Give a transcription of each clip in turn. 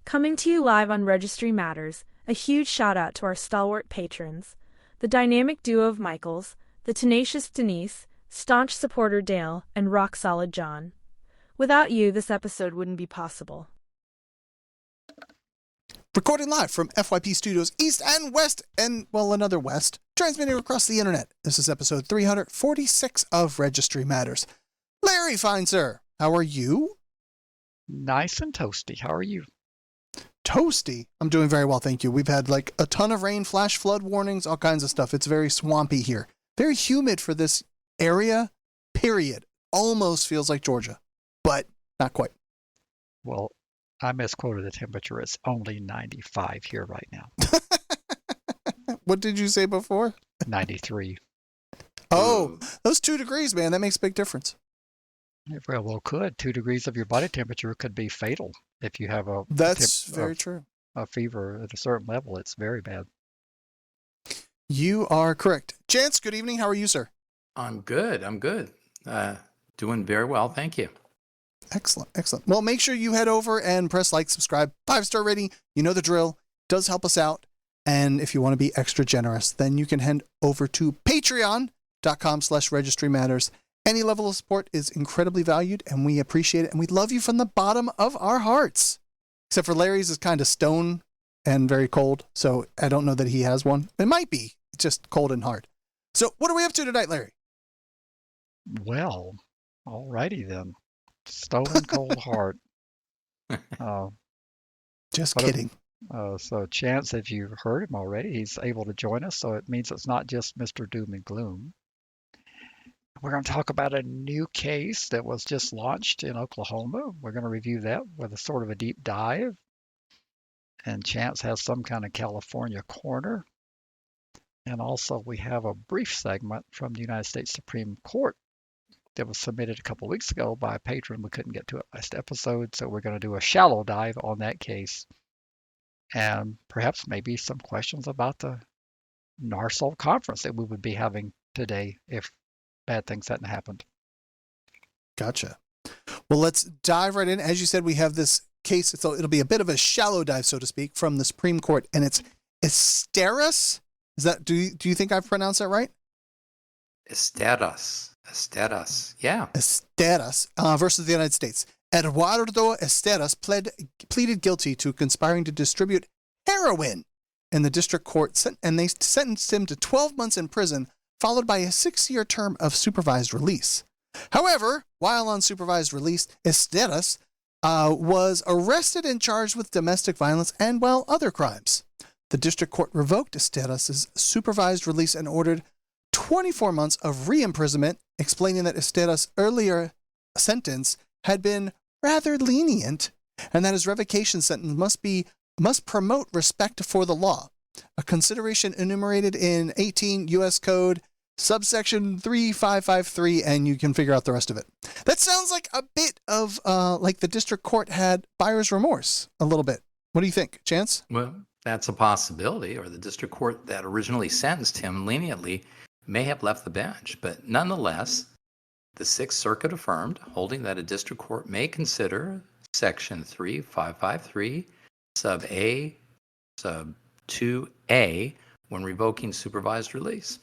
Coming to you live on Registry Matters, a huge shout-out to our stalwart patrons, the dynamic duo of Michaels, the tenacious Denise, staunch supporter Dale, and rock-solid John. Without you, this episode wouldn't be possible. Recording live from FYP Studios East and West, and, well, another West, transmitting across the internet. This is episode 346 of Registry Matters. Larry, fine sir, how are you? Nice and toasty. How are you? Toasty? I'm doing very well, thank you. We've had like a ton of rain, flash flood warnings, all kinds of stuff. It's very swampy here. Very humid for this area, period. Almost feels like Georgia, but not quite. Well, I misquoted the temperature. It's only 95 here right now. What did you say before? 93. Oh, those 2 degrees, man, that makes a big difference. It very well could. 2 degrees of your body temperature could be fatal if you have very true. A fever at a certain level. It's very bad. You are correct. Chance, good evening. How are you, sir? I'm good. Doing very well. Thank you. Excellent. Well, make sure you head over and press like, subscribe, 5-star rating. You know the drill. Does help us out. And if you want to be extra generous, then you can head over to patreon.com/registry matters. Any level of support is incredibly valued, and we appreciate it. And we love you from the bottom of our hearts. Except for Larry's is kind of stone and very cold. So I don't know that he has one. It might be. It's just cold and hard. So what are we up to tonight, Larry? Well, alrighty then. Stone and cold heart. Just kidding. So Chance, if you've heard him already, he's able to join us. So it means it's not just Mr. Doom and Gloom. We're going to talk about a new case that was just launched in Oklahoma. We're going to review that with a sort of a deep dive. And Chance has some kind of California corner. And also we have a brief segment from the United States Supreme Court that was submitted a couple of weeks ago by a patron. We couldn't get to it last episode, so we're going to do a shallow dive on that case. And perhaps maybe some questions about the NARSOL conference that we would be having today if bad things hadn't happened. Gotcha. Well, let's dive right in. As you said, we have this case, so it'll be a bit of a shallow dive, so to speak, from the Supreme Court, and it's Esteras. Is that, do you think I've pronounced that right? Esteras, yeah. Esteras versus the United States. Eduardo Esteras pleaded guilty to conspiring to distribute heroin in the district court, and they sentenced him to 12 months in prison, followed by a 6-year term of supervised release. However, while on supervised release, Esteras was arrested and charged with domestic violence and, well, other crimes. The district court revoked Esteras' supervised release and ordered 24 months of re-imprisonment, explaining that Esteras' earlier sentence had been rather lenient and that his revocation sentence must promote respect for the law, a consideration enumerated in 18 U.S. Code subsection 3553, and you can figure out the rest of it. That sounds like a bit of like the district court had buyer's remorse a little bit. What do you think, Chance? Well, that's a possibility, or the district court that originally sentenced him leniently may have left the bench, but nonetheless, the Sixth Circuit affirmed, holding that a district court may consider Section 3553, sub A, sub 2A, when revoking supervised release.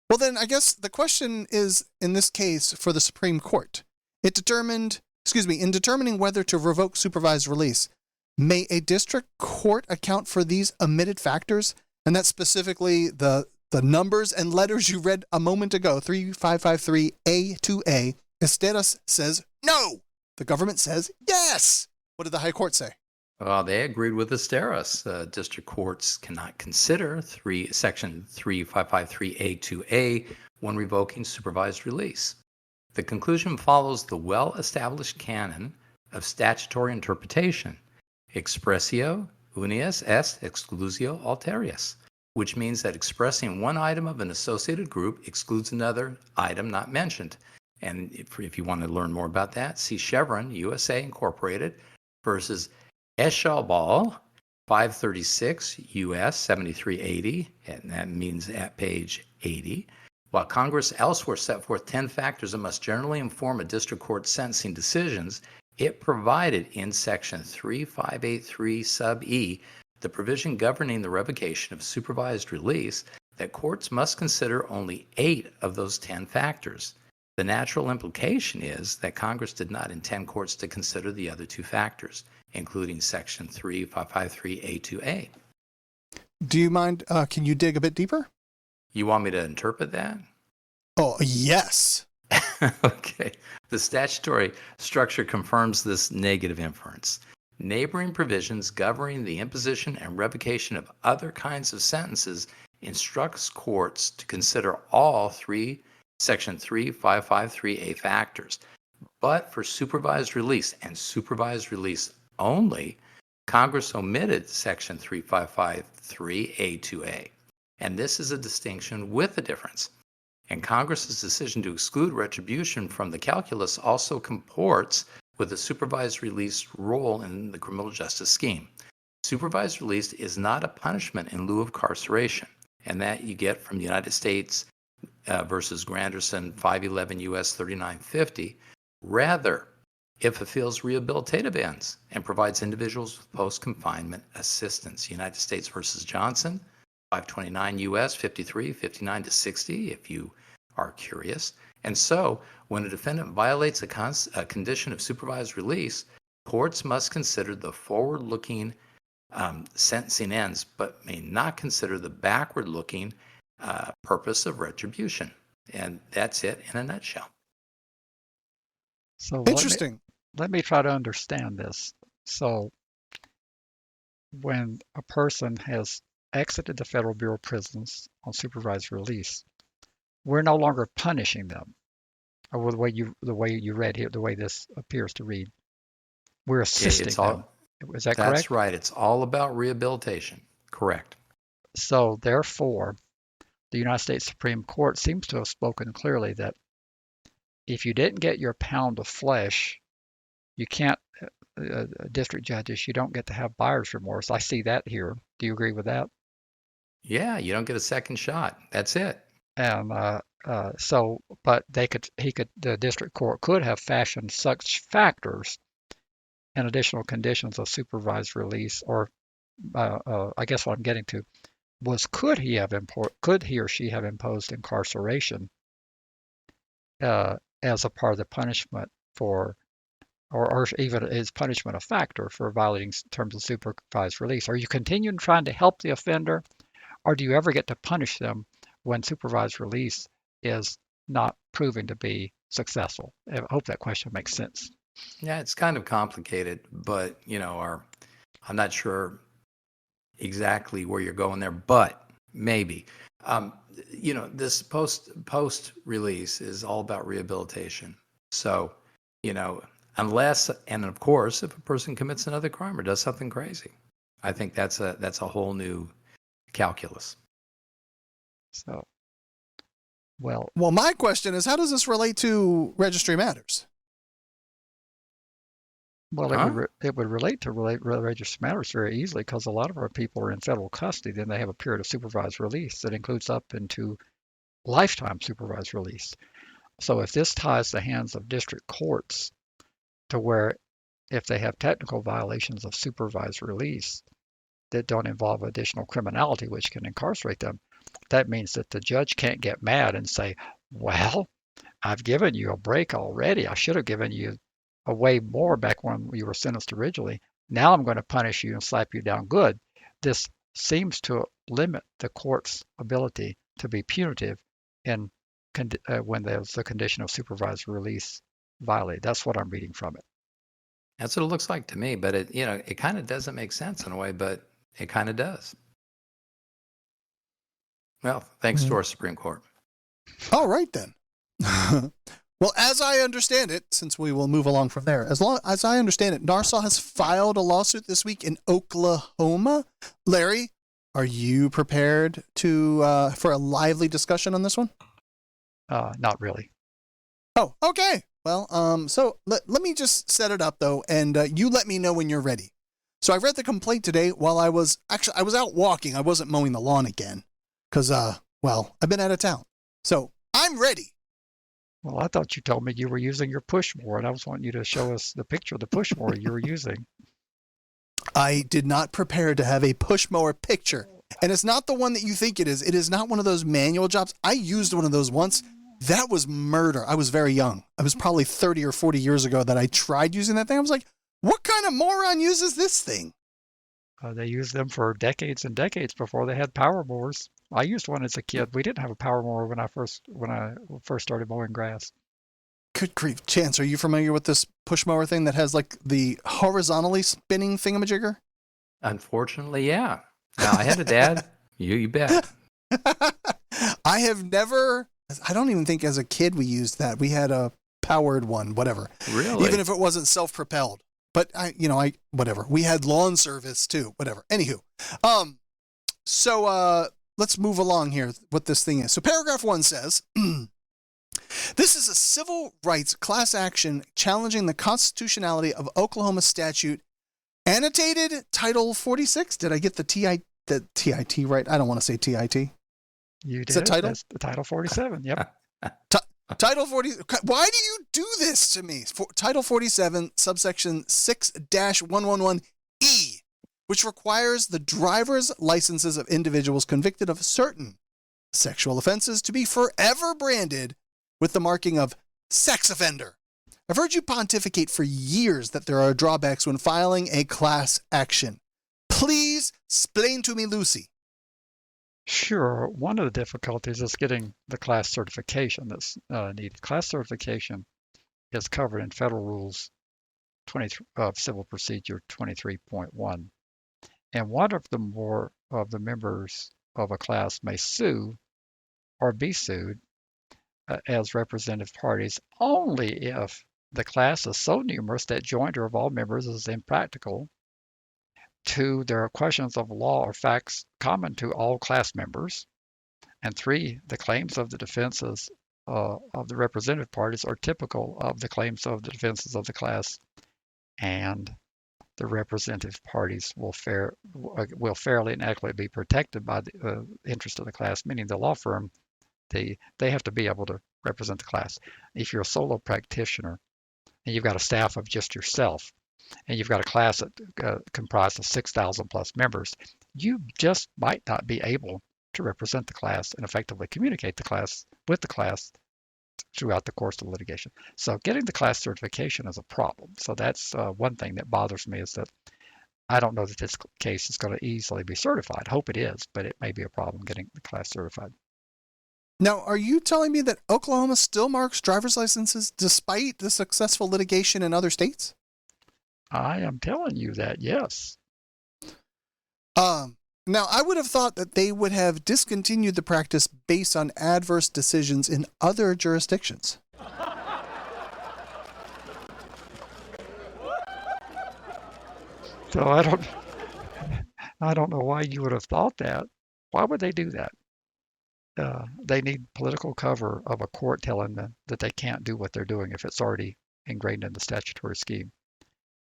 Well, then I guess the question is, in this case, for the Supreme Court, in determining whether to revoke supervised release, may a district court account for these omitted factors? And that's specifically the numbers and letters you read a moment ago, 3553A to A. Esteras says no. The government says yes. What did the high court say? Well, they agreed with Esteras. District courts cannot consider Section 3553A to A when revoking supervised release. The conclusion follows the well-established canon of statutory interpretation, expressio unius est exclusio alterius, which means that expressing one item of an associated group excludes another item not mentioned. And if you want to learn more about that, see Chevron USA Incorporated versus Eschalbal 536 US 7380, and that means at page 80. While Congress elsewhere set forth 10 factors that must generally inform a district court's sentencing decisions, It provided in Section 3583 sub E, the provision governing the revocation of supervised release, that courts must consider only 8 of those 10 factors. The natural implication is that Congress did not intend courts to consider the other 2 factors, including Section 3553A2A. Do you mind, can you dig a bit deeper? You want me to interpret that? Oh, yes. Okay. The statutory structure confirms this negative inference. Neighboring provisions governing the imposition and revocation of other kinds of sentences instructs courts to consider all 3 Section 3553A factors. But for supervised release and supervised release only, Congress omitted Section 3553A2A. And this is a distinction with a difference. And Congress's decision to exclude retribution from the calculus also comports with the supervised release role in the criminal justice scheme. Supervised release is not a punishment in lieu of incarceration, and that you get from the United States versus Granderson 511 U.S. 3950. Rather, it fulfills rehabilitative ends and provides individuals with post-confinement assistance. United States versus Johnson 529 U.S. 53, 59 to 60, if you are curious. And so, when a defendant violates a condition of supervised release, courts must consider the forward-looking sentencing ends, but may not consider the backward-looking purpose of retribution. And that's it in a nutshell. So Interesting. Let me try to understand this. So when a person has exited the Federal Bureau of Prisons on supervised release, we're no longer punishing them. Or the way you read here, the way this appears to read, we're assisting them. Is that correct? That's right. It's all about rehabilitation. Correct. So therefore, the United States Supreme Court seems to have spoken clearly that if you didn't get your pound of flesh, you can't, district judges, you don't get to have buyer's remorse. I see that here. Do you agree with that? Yeah, you don't get a second shot. That's it. And but the district court could have fashioned such factors and additional conditions of supervised release, or I guess what I'm getting to was could he or she have imposed incarceration as a part of the punishment for, or even is punishment a factor for violating terms of supervised release? Are you continuing trying to help the offender, or do you ever get to punish them when supervised release is not proving to be successful? I hope that question makes sense. Yeah, it's kind of complicated, but I'm not sure exactly where you're going there, but maybe. This post release is all about rehabilitation. So, unless, and of course, if a person commits another crime or does something crazy, I think that's a whole new calculus. So, well, my question is, how does this relate to Registry Matters? Well, it would relate to Registry Matters very easily, because a lot of our people are in federal custody. Then they have a period of supervised release that includes up into lifetime supervised release. So if this ties the hands of district courts to where if they have technical violations of supervised release that don't involve additional criminality, which can incarcerate them, that means that the judge can't get mad and say, well, I've given you a break already. I should have given you a way more back when you were sentenced originally. Now I'm going to punish you and slap you down good. This seems to limit the court's ability to be punitive when there's the condition of supervised release violated. That's what I'm reading from it. That's what it looks like to me, but it kind of doesn't make sense in a way, but it kind of does. Well, thanks to our Supreme Court. All right, then. Well, as I understand it, since we will move along from there, as I understand it, Narsau has filed a lawsuit this week in Oklahoma. Larry, are you prepared for a lively discussion on this one? Not really. Oh, okay. Well, so let me just set it up, though, and you let me know when you're ready. So I read the complaint today while I was out walking. I wasn't mowing the lawn again because, I've been out of town. So I'm ready. Well, I thought you told me you were using your push mower, and I was wanting you to show us the picture of the push mower you were using. I did not prepare to have a push mower picture. And it's not the one that you think it is. It is not one of those manual jobs. I used one of those once. That was murder. I was very young. I was probably 30 or 40 years ago that I tried using that thing. I was like, what kind of moron uses this thing? They used them for decades and decades before they had power mowers. I used one as a kid. We didn't have a power mower when I first started mowing grass. Good grief. Chance, are you familiar with this push mower thing that has like the horizontally spinning thingamajigger? Unfortunately, yeah. Now, I had a dad. You bet. I have never, I don't even think as a kid we used that. We had a powered one, whatever. Really? Even if it wasn't self-propelled. But whatever. We had lawn service too, whatever. Anywho. So let's move along here, what this thing is. So paragraph 1 says, this is a civil rights class action challenging the constitutionality of Oklahoma statute annotated Title 46. Did I get the TIT right? I don't want to say TIT. You did. Is that title? That's the Title 47. Yep. Title 40. Why do you do this to me? Title 47, subsection 6-111E, which requires the driver's licenses of individuals convicted of certain sexual offenses to be forever branded with the marking of sex offender. I've heard you pontificate for years that there are drawbacks when filing a class action. Please explain to me, Lucy. Sure. One of the difficulties is getting the class certification that's needed. Class certification is covered in Federal Rules Civil Procedure 23.1. And one of the more of the members of a class may sue or be sued as representative parties only if the class is so numerous that joinder of all members is impractical. 2, there are questions of law or facts common to all class members. And 3, the claims of the defenses of the representative parties are typical of the claims of the defenses of the class. And the representative parties will fairly and adequately be protected by the interest of the class, meaning the law firm, they have to be able to represent the class. If you're a solo practitioner and you've got a staff of just yourself, and you've got a class that comprised of 6,000 plus members, you just might not be able to represent the class and effectively communicate with the class throughout the course of litigation. So getting the class certification is a problem. So that's one thing that bothers me, is that I don't know that this case is going to easily be certified. Hope it is, but it may be a problem getting the class certified. Now, are you telling me that Oklahoma still marks driver's licenses despite the successful litigation in other states? I am telling you that, yes. Now, I would have thought that they would have discontinued the practice based on adverse decisions in other jurisdictions. So I don't know why you would have thought that. Why would they do that? They need political cover of a court telling them that they can't do what they're doing if it's already ingrained in the statutory scheme.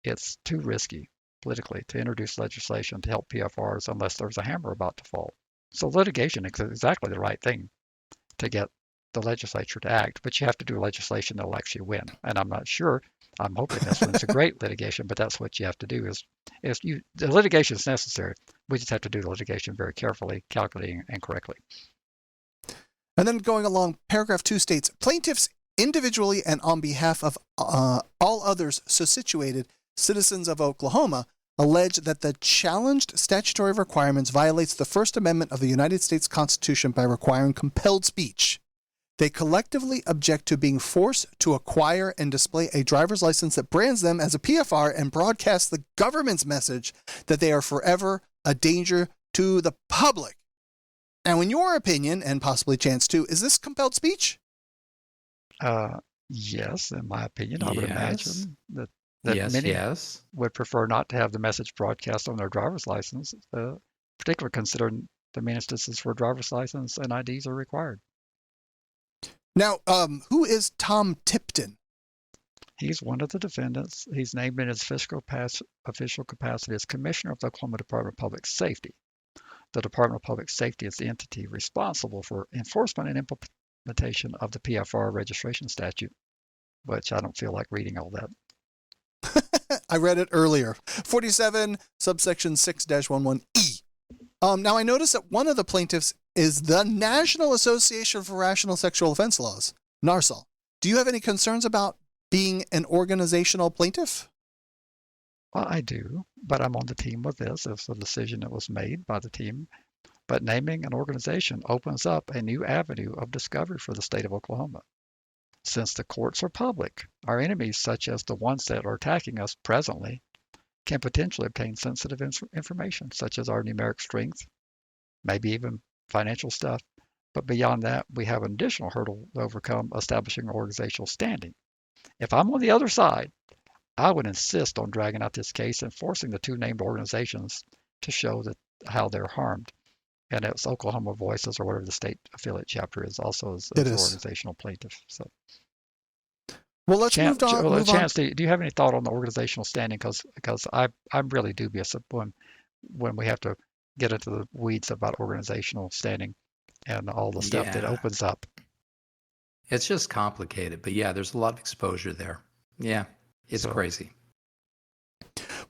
It's too risky politically to introduce legislation to help PFRs unless there's a hammer about to fall. So litigation is exactly the right thing to get the legislature to act, but you have to do legislation that will actually win. And I'm not sure. I'm hoping this one's a great litigation, but that's what you have to do. The litigation is necessary. We just have to do the litigation very carefully, calculating and correctly. And then going along, paragraph 2 states, plaintiffs individually and on behalf of all others so situated citizens of Oklahoma allege that the challenged statutory requirements violates the First Amendment of the United States Constitution by requiring compelled speech. They collectively object to being forced to acquire and display a driver's license that brands them as a PFR and broadcasts the government's message that they are forever a danger to the public. Now, in your opinion, and possibly Chance too, is this compelled speech? Yes, in my opinion, I would imagine that Yes, many yes. would prefer not to have the message broadcast on their driver's license, particularly considering the many instances where driver's license and IDs are required. Now, who is Tom Tipton? He's one of the defendants. He's named in his official capacity as Commissioner of the Oklahoma Department of Public Safety. The Department of Public Safety is the entity responsible for enforcement and implementation of the PFR registration statute, which I don't feel like reading all that. I read it earlier. 47 subsection 6-11E. Now I noticed that one of the plaintiffs is the National Association for Rational Sexual Offense Laws, NARSAL. Do you have any concerns about being an organizational plaintiff? Well, I do, but I'm on the team with this. It's a decision that was made by the team. But naming an organization opens up a new avenue of discovery for the state of Oklahoma. Since the courts are public, our enemies, such as the ones that are attacking us presently, can potentially obtain sensitive information, such as our numeric strength, maybe even financial stuff. But beyond that, we have an additional hurdle to overcome, establishing organizational standing. If I'm on the other side, I would insist on dragging out this case and forcing the two named organizations to show that how they're harmed. And it's Oklahoma Voices, or whatever the state affiliate chapter is, also as an organizational plaintiff. So, well, let's move on. Chance, do you have any thought on the organizational standing? Because I'm really dubious when we have to get into the weeds about organizational standing and all the stuff that opens up. It's just complicated, but yeah, there's a lot of exposure there. Yeah, it's crazy.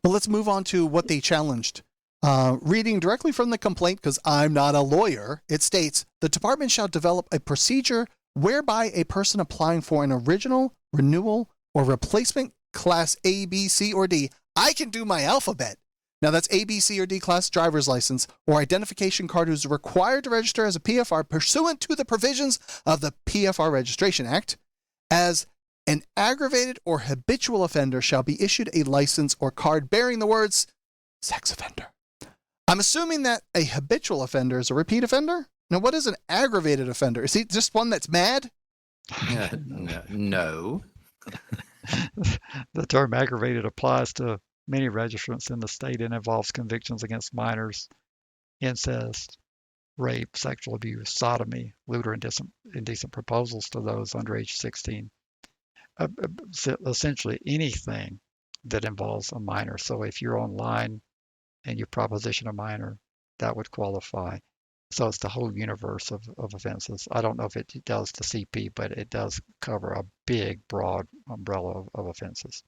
Well, let's move on to what they challenged. Reading directly from the complaint, because I'm not a lawyer, it states, the department shall develop a procedure whereby a person applying for an original, renewal, or replacement class A, B, C, or D, I can do my alphabet. Now that's A, B, C, or D class driver's license or identification card who's required to register as a PFR pursuant to the provisions of the PFR Registration Act as an aggravated or habitual offender shall be issued a license or card bearing the words sex offender. I'm assuming that a habitual offender is a repeat offender? Now, what is an aggravated offender? Is he just one that's mad? No. The term aggravated applies to many registrants in the state and involves convictions against minors, incest, rape, sexual abuse, sodomy, lewd or indecent proposals to those under age 16. Essentially anything that involves a minor. So if you're online and you proposition a minor, that would qualify. So it's the whole universe of offenses. I don't know if it does the CP, but it does cover a big, broad umbrella of offenses.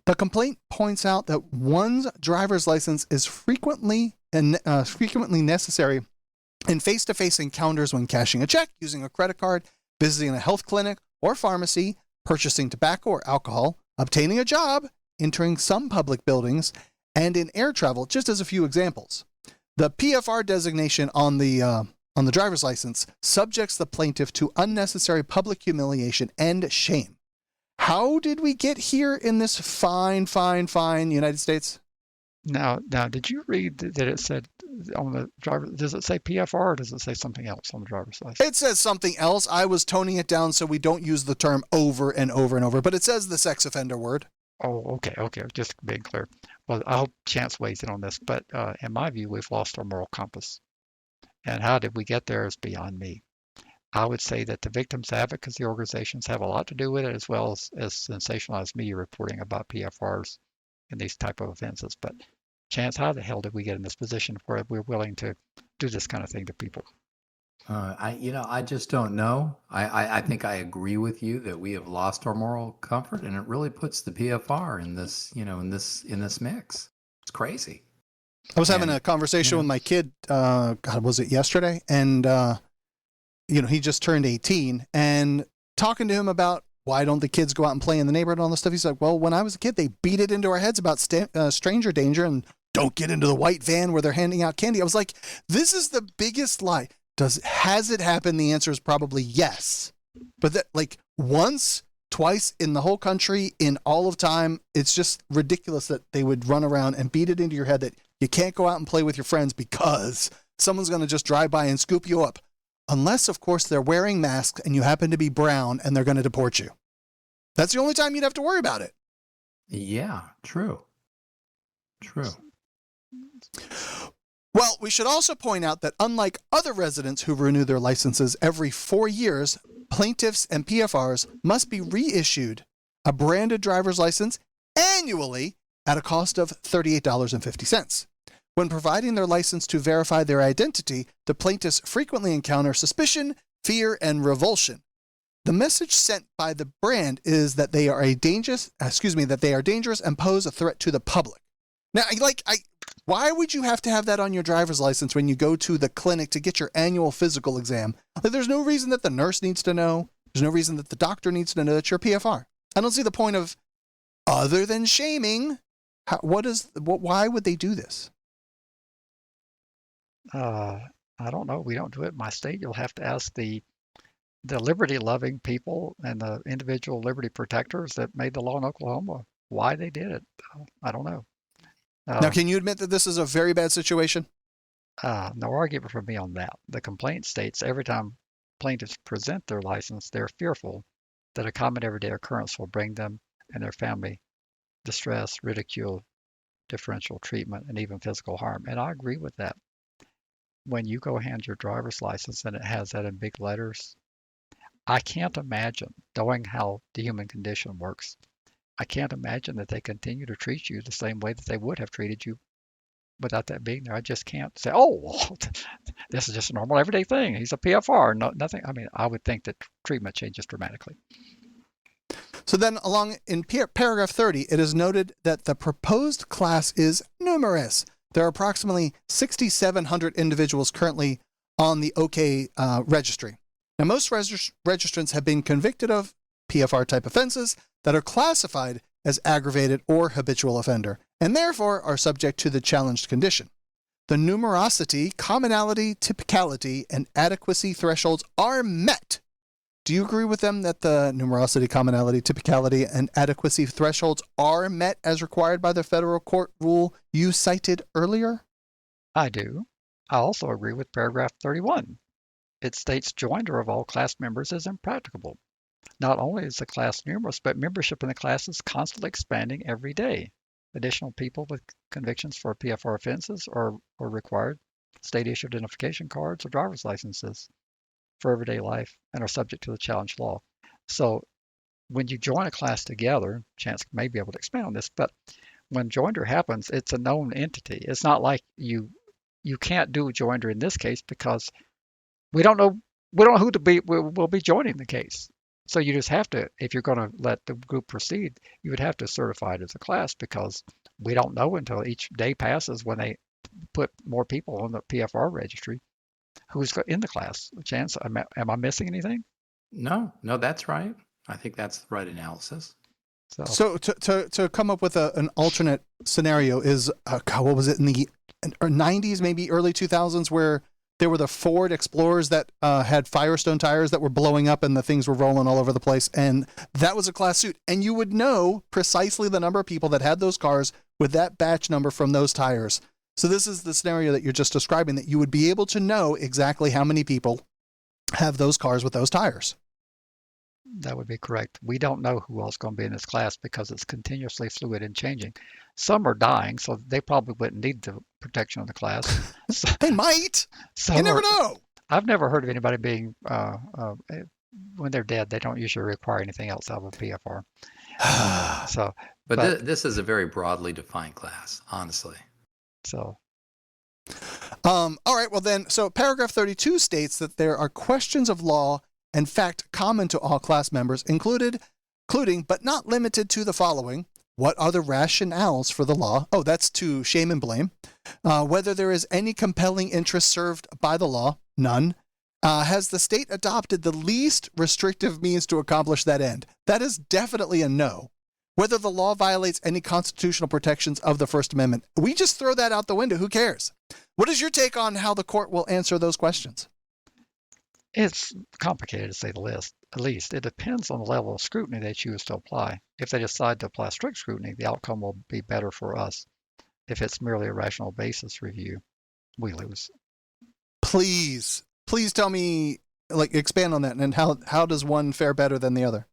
The complaint points out that one's driver's license is frequently necessary in face-to-face encounters when cashing a check, using a credit card, visiting a health clinic or pharmacy, purchasing tobacco or alcohol, obtaining a job, entering some public buildings, and in air travel, just as a few examples. The PFR designation on the driver's license subjects the plaintiff to unnecessary public humiliation and shame. How did we get here in this fine United States? Now, did you read that it said on the driver? Does it say PFR or does it say something else on the driver's license? It says something else. I was toning it down so we don't use the term over and over and over, but it says the sex offender word. Oh, okay. Just being clear. Well, I hope Chance weighs in on this, but in my view, we've lost our moral compass. And how did we get there is beyond me. I would say that the victims' advocacy organizations have a lot to do with it, as well as sensationalized media reporting about PFRs and these type of offenses. But Chance, how the hell did we get in this position where we're willing to do this kind of thing to people? I just don't know. I think I agree with you that we have lost our moral comfort, and it really puts the PFR in this, in this mix. It's crazy. I was having a conversation with my kid. God, was it yesterday? And he just turned 18, and talking to him about why don't the kids go out and play in the neighborhood and all this stuff. He's like, well, when I was a kid, they beat it into our heads about stranger danger and don't get into the white van where they're handing out candy. I was like, this is the biggest lie. Has it happened? The answer is probably yes. But that, like, once, twice in the whole country, in all of time, it's just ridiculous that they would run around and beat it into your head that you can't go out and play with your friends because someone's going to just drive by and scoop you up. Unless, of course, they're wearing masks and you happen to be brown and they're going to deport you. That's the only time you'd have to worry about it. Yeah, true. Well, we should also point out that unlike other residents who renew their licenses every 4 years, plaintiffs and PFRs must be reissued a branded driver's license annually at a cost of $38.50. When providing their license to verify their identity, the plaintiffs frequently encounter suspicion, fear, and revulsion. The message sent by the brand is that they are dangerous and pose a threat to the public. Now, why would you have to have that on your driver's license when you go to the clinic to get your annual physical exam? There's no reason that the nurse needs to know. There's no reason that the doctor needs to know that you're a PFR. I don't see the point of, other than shaming, why would they do this? I don't know. We don't do it in my state. You'll have to ask the liberty-loving people and the individual liberty protectors that made the law in Oklahoma why they did it. I don't know. Now, can you admit that this is a very bad situation? No argument from me on that. The complaint states every time plaintiffs present their license, they're fearful that a common everyday occurrence will bring them and their family distress, ridicule, differential treatment, and even physical harm. And I agree with that. When you go hand your driver's license and it has that in big letters, I can't imagine, knowing how the human condition works, I can't imagine that they continue to treat you the same way that they would have treated you without that being there. I just can't say, oh, well, this is just a normal everyday thing. He's a PFR. No, nothing. I mean, I would think that treatment changes dramatically. So then along in paragraph 30, it is noted that the proposed class is numerous. There are approximately 6,700 individuals currently on the OK registry. Now, most registrants have been convicted of PFR type offenses that are classified as aggravated or habitual offender, and therefore are subject to the challenged condition. The numerosity, commonality, typicality, and adequacy thresholds are met. Do you agree with them that the numerosity, commonality, typicality, and adequacy thresholds are met as required by the federal court rule you cited earlier? I do. I also agree with paragraph 31. It states joinder of all class members is impracticable. Not only is the class numerous, but membership in the class is constantly expanding every day. Additional people with convictions for PFR offenses are required state-issued identification cards or driver's licenses for everyday life and are subject to the challenge law. So when you join a class together, Chance may be able to expand on this, but when joinder happens, it's a known entity. It's not like you can't do joinder in this case because we don't know who will be joining the case. So you just have to, if you're going to let the group proceed, you would have to certify it as a class because we don't know until each day passes when they put more people on the PFR registry who's in the class. Chance, am I missing anything? No, that's right. I think that's the right analysis. So to come up with an alternate scenario is, what was it, in the 90s, maybe early 2000s, where there were the Ford Explorers that had Firestone tires that were blowing up and the things were rolling all over the place. And that was a class suit. And you would know precisely the number of people that had those cars with that batch number from those tires. So this is the scenario that you're just describing, that you would be able to know exactly how many people have those cars with those tires. That would be correct. We don't know who else is going to be in this class because it's continuously fluid and changing. Some are dying, so they probably wouldn't need the protection of the class. They might. You never know. I've never heard of anybody being, when they're dead, they don't usually require anything else out of a PFR. But this is a very broadly defined class, honestly. All right, well then, so paragraph 32 states that there are questions of law and fact common to all class members, including but not limited to the following. What are the rationales for the law? Oh, that's to shame and blame. Whether there is any compelling interest served by the law? None. Has the state adopted the least restrictive means to accomplish that end? That is definitely a no. Whether the law violates any constitutional protections of the First Amendment? We just throw that out the window. Who cares? What is your take on how the court will answer those questions? It's complicated, to say the least. It depends on the level of scrutiny they choose to apply. If they decide to apply strict scrutiny, the outcome will be better for us. If it's merely a rational basis review, we lose. Please tell me, expand on that, and how does one fare better than the other?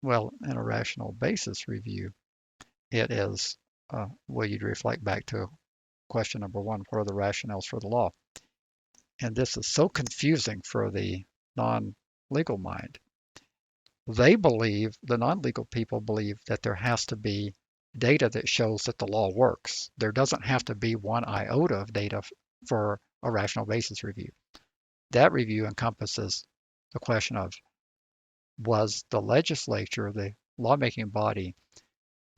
Well, in a rational basis review, it is, you'd reflect back to question number one, what are the rationales for the law? And this is so confusing for the non-legal mind. The non-legal people believe that there has to be data that shows that the law works. There doesn't have to be one iota of data for a rational basis review. that review encompasses the question of, was the legislature, the lawmaking body,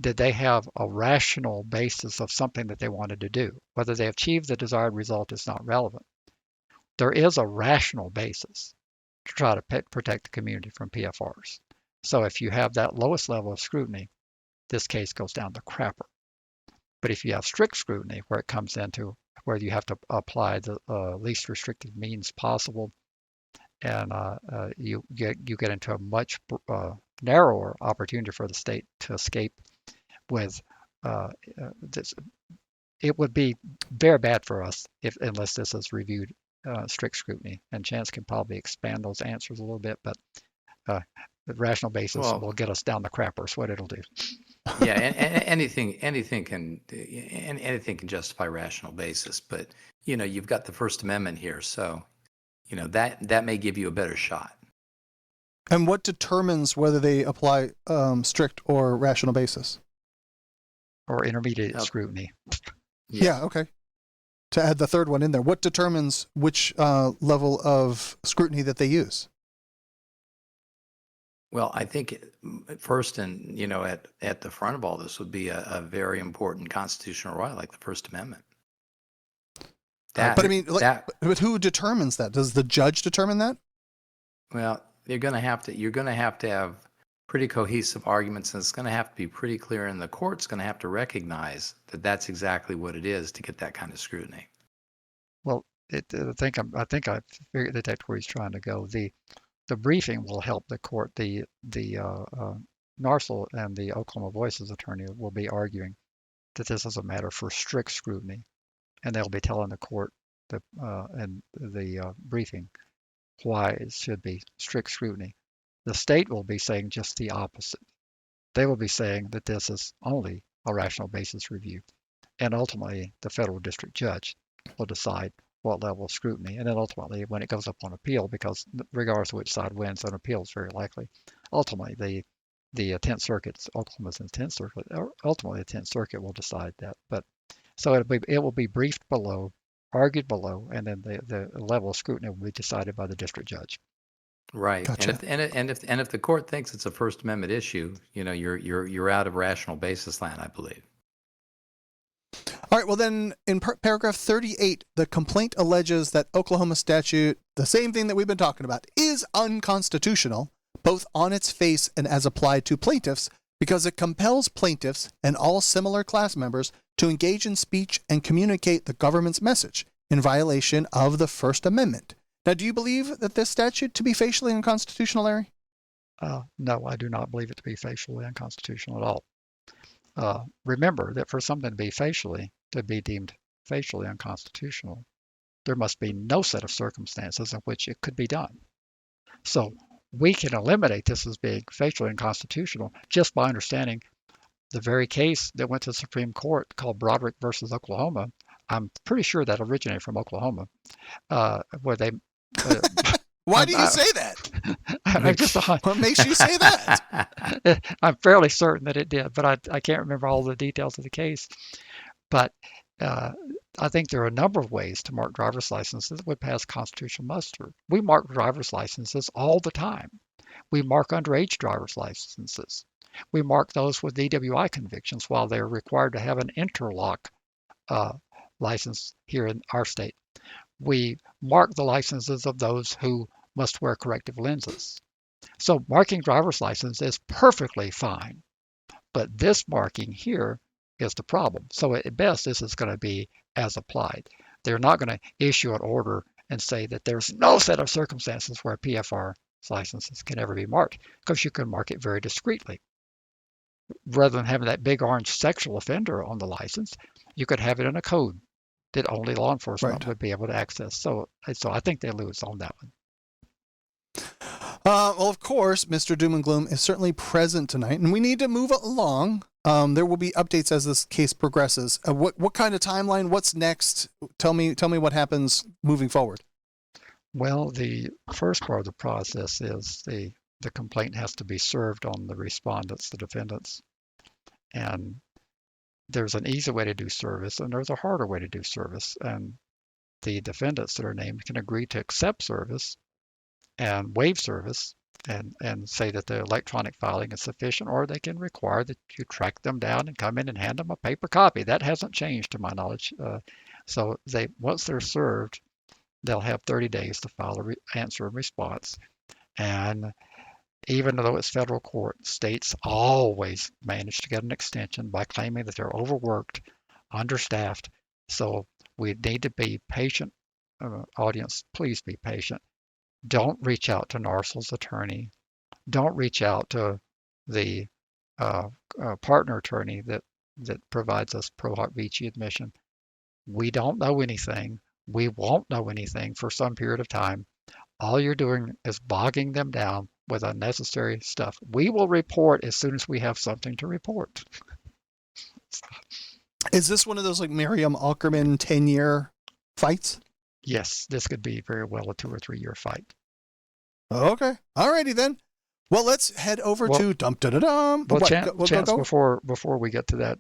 did they have a rational basis of something that they wanted to do? Whether they achieved the desired result is not relevant. There is a rational basis to try to protect the community from PFRs. So if you have that lowest level of scrutiny, this case goes down the crapper. But if you have strict scrutiny, where it comes into where you have to apply the least restrictive means possible, and you get into a much narrower opportunity for the state to escape with this. It would be very bad for us unless this is reviewed strict scrutiny. And Chance can probably expand those answers a little bit, but the rational basis will get us down the crapper. Is what it'll do. Yeah, and anything can justify rational basis, but you've got the First Amendment here, so that may give you a better shot. And what determines whether they apply strict or rational basis? Or intermediate scrutiny. Yeah, okay. To add the third one in there, what determines which level of scrutiny that they use? Well, I think first, and at the front of all this would be a very important constitutional right, like the First Amendment. But I mean, but who determines that? Does the judge determine that? Well, you're going to have to have pretty cohesive arguments, and it's going to have to be pretty clear, and the court's going to have to recognize that that's exactly what it is to get that kind of scrutiny. Well, I think I figured that's where he's trying to go. The briefing will help the court. The Narsel and the Oklahoma Voices attorney will be arguing that this is a matter for strict scrutiny, and they'll be telling the court in the briefing why it should be strict scrutiny. The state will be saying just the opposite. They will be saying that this is only a rational basis review, and ultimately the federal district judge will decide what level of scrutiny, and then ultimately when it goes up on appeal, because regardless of which side wins on appeal is very likely, ultimately the 10th Circuit, Oklahoma's in the 10th Circuit, ultimately the 10th Circuit will decide that. But so it will be briefed below, argued below, and then the level of scrutiny will be decided by the district judge. Right. Gotcha. And if the court thinks it's a First Amendment issue, you're out of rational basis land, I believe. All right, well then, in paragraph 38, the complaint alleges that Oklahoma statute, the same thing that we've been talking about, is unconstitutional, both on its face and as applied to plaintiffs, because it compels plaintiffs and all similar class members to engage in speech and communicate the government's message in violation of the First Amendment. Now, do you believe that this statute to be facially unconstitutional, Larry? No, I do not believe it to be facially unconstitutional at all. Remember that for something to be deemed facially unconstitutional, there must be no set of circumstances in which it could be done. So we can eliminate this as being facially unconstitutional just by understanding the very case that went to the Supreme Court called Broderick versus Oklahoma. I'm pretty sure that originated from Oklahoma, where they. Why do you say that? What makes you say that? I'm fairly certain that it did, but I can't remember all the details of the case. But I think there are a number of ways to mark driver's licenses that would pass constitutional muster. We mark driver's licenses all the time. We mark underage driver's licenses. We mark those with DWI convictions while they're required to have an interlock license here in our state. We mark the licenses of those who must wear corrective lenses. So marking driver's license is perfectly fine, but this marking here is the problem. So at best, this is going to be as applied. They're not going to issue an order and say that there's no set of circumstances where PFR licenses can ever be marked, because you can mark it very discreetly. Rather than having that big orange sexual offender on the license, you could have it in a code that only law enforcement would be able to access. So I think they lose on that one. Well, of course, Mr. Doom and Gloom is certainly present tonight, and we need to move along. There will be updates as this case progresses. What kind of timeline? What's next? Tell me what happens moving forward. Well, the first part of the process is the complaint has to be served on the respondents, the defendants, and there's an easy way to do service and there's a harder way to do service. And the defendants that are named can agree to accept service and waive service and say that the electronic filing is sufficient, or they can require that you track them down and come in and hand them a paper copy. That hasn't changed to my knowledge. So once they're served, they'll have 30 days to file an answer and response. And even though it's federal court, states always manage to get an extension by claiming that they're overworked, understaffed. So we need to be patient. Audience, please be patient. Don't reach out to NARSL's attorney. Don't reach out to the partner attorney that provides us pro hac vici admission. We don't know anything. We won't know anything for some period of time. All you're doing is bogging them down with unnecessary stuff. We will report as soon as we have something to report. Is this one of those like Miriam Alkerman 10-year fights? Yes, this could be very well a 2 or 3 year fight. Okay. Alrighty then. Well, let's head over to dum-da-da-dum. Well, Chance, before we get to that,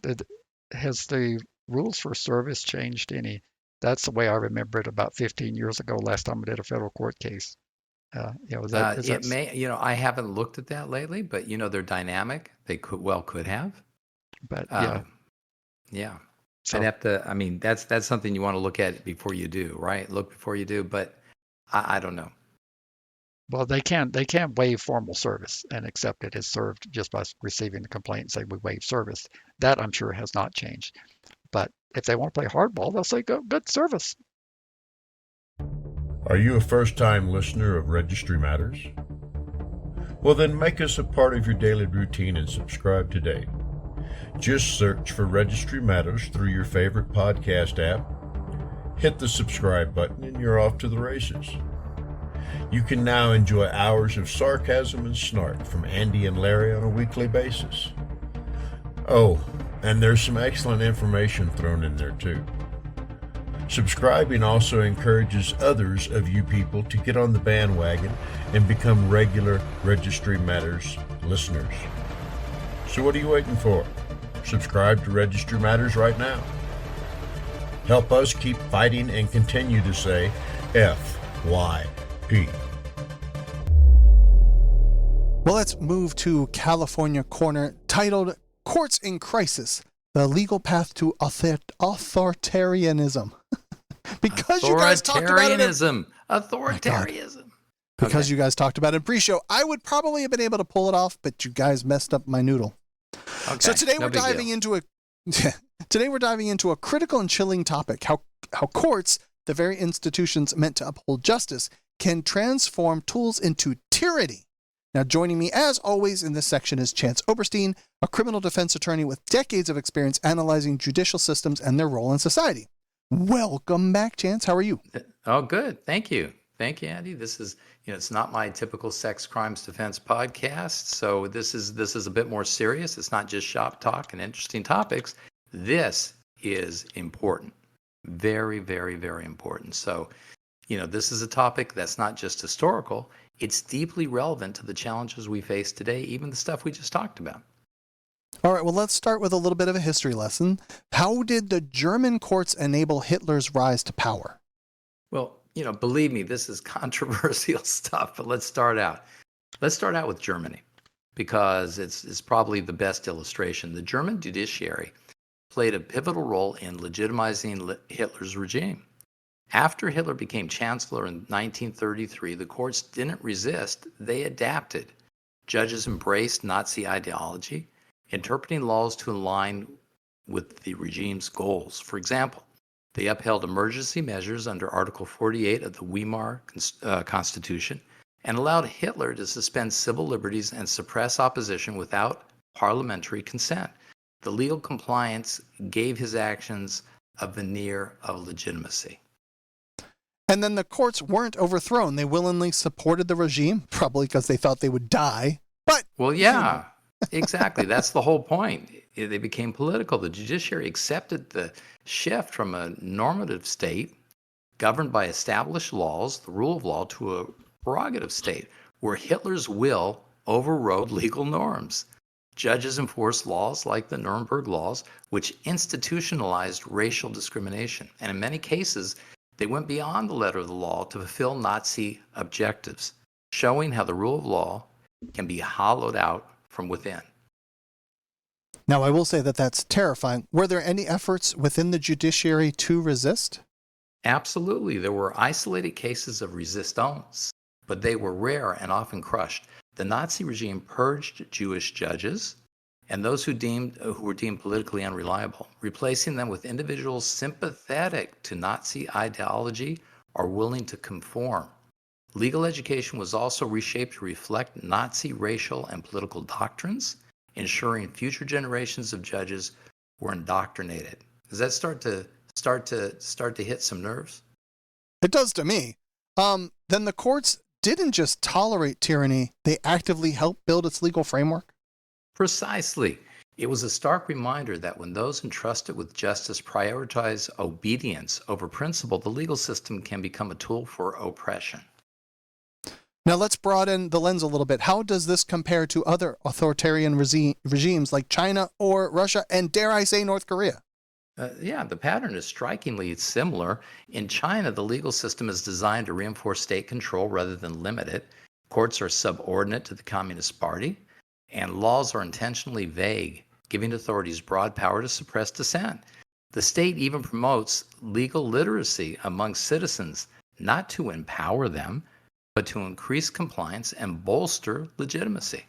has the rules for service changed any? That's the way I remember it about 15 years ago, last time I did a federal court case. I haven't looked at that lately, but they're dynamic. They could have. But yeah. So, I'd have to. I mean, that's something you want to look at before you do, right? Look before you do, but I don't know. Well, they can waive formal service and accept it as served just by receiving the complaint and say we waive service. That I'm sure has not changed. But if they want to play hardball, they'll say good service. Are you a first-time listener of Registry Matters? Well, then make us a part of your daily routine and subscribe today. Just search for Registry Matters through your favorite podcast app, hit the subscribe button, and you're off to the races. You can now enjoy hours of sarcasm and snark from Andy and Larry on a weekly basis. Oh, and there's some excellent information thrown in there too. Subscribing also encourages others of you people to get on the bandwagon and become regular Registry Matters listeners. So what are you waiting for? Subscribe to Registry Matters right now. Help us keep fighting and continue to say FYP. Well, let's move to California Corner, titled Courts in Crisis, the Legal Path to Authoritarianism. Because you guys talked about it. Authoritarianism. Because you guys talked about it in pre-show, I would probably have been able to pull it off, but you guys messed up my noodle. Okay, so today we're diving into a critical and chilling topic: how courts, the very institutions meant to uphold justice, can transform tools into tyranny. Now, joining me as always in this section is Chance Oberstein, a criminal defense attorney with decades of experience analyzing judicial systems and their role in society. Welcome back, Chance. How are you? Oh, good. Thank you. Thank you, Andy. This is, it's not my typical sex crimes defense podcast. So this is a bit more serious. It's not just shop talk and interesting topics. This is important. Very, very, very important. So, this is a topic that's not just historical. It's deeply relevant to the challenges we face today, even the stuff we just talked about. All right, well, let's start with a little bit of a history lesson. How did the German courts enable Hitler's rise to power? Well, believe me, this is controversial stuff, but let's start out. Let's start out with Germany, because it's probably the best illustration. The German judiciary played a pivotal role in legitimizing Hitler's regime. After Hitler became chancellor in 1933, the courts didn't resist, they adapted. Judges embraced Nazi ideology, interpreting laws to align with the regime's goals. For example, they upheld emergency measures under Article 48 of the Weimar Constitution and allowed Hitler to suspend civil liberties and suppress opposition without parliamentary consent. The legal compliance gave his actions a veneer of legitimacy. And then the courts weren't overthrown. They willingly supported the regime, probably because they thought they would die. But well, yeah, exactly. That's the whole point. They became political. The judiciary accepted the shift from a normative state governed by established laws, the rule of law, to a prerogative state where Hitler's will overrode legal norms. Judges enforced laws like the Nuremberg laws, which institutionalized racial discrimination. And in many cases, They went beyond the letter of the law to fulfill Nazi objectives, showing how the rule of law can be hollowed out from within. Now, I will say that that's terrifying. Were there any efforts within the judiciary to resist? Absolutely. There were isolated cases of resistance, but they were rare and often crushed. The Nazi regime purged Jewish judges and those who were deemed politically unreliable, replacing them with individuals sympathetic to Nazi ideology or willing to conform. Legal education was also reshaped to reflect Nazi racial and political doctrines, ensuring future generations of judges were indoctrinated. Does that start to hit some nerves? It does to me. Then the courts didn't just tolerate tyranny, they actively helped build its legal framework? Precisely. It was a stark reminder that when those entrusted with justice prioritize obedience over principle, the legal system can become a tool for oppression. Now let's broaden the lens a little bit. How does this compare to other authoritarian regimes like China or Russia, and dare I say North Korea? The pattern is strikingly similar. In China, the legal system is designed to reinforce state control rather than limit it. Courts are subordinate to the Communist Party, and laws are intentionally vague, giving authorities broad power to suppress dissent. The state even promotes legal literacy among citizens, not to empower them, but to increase compliance and bolster legitimacy.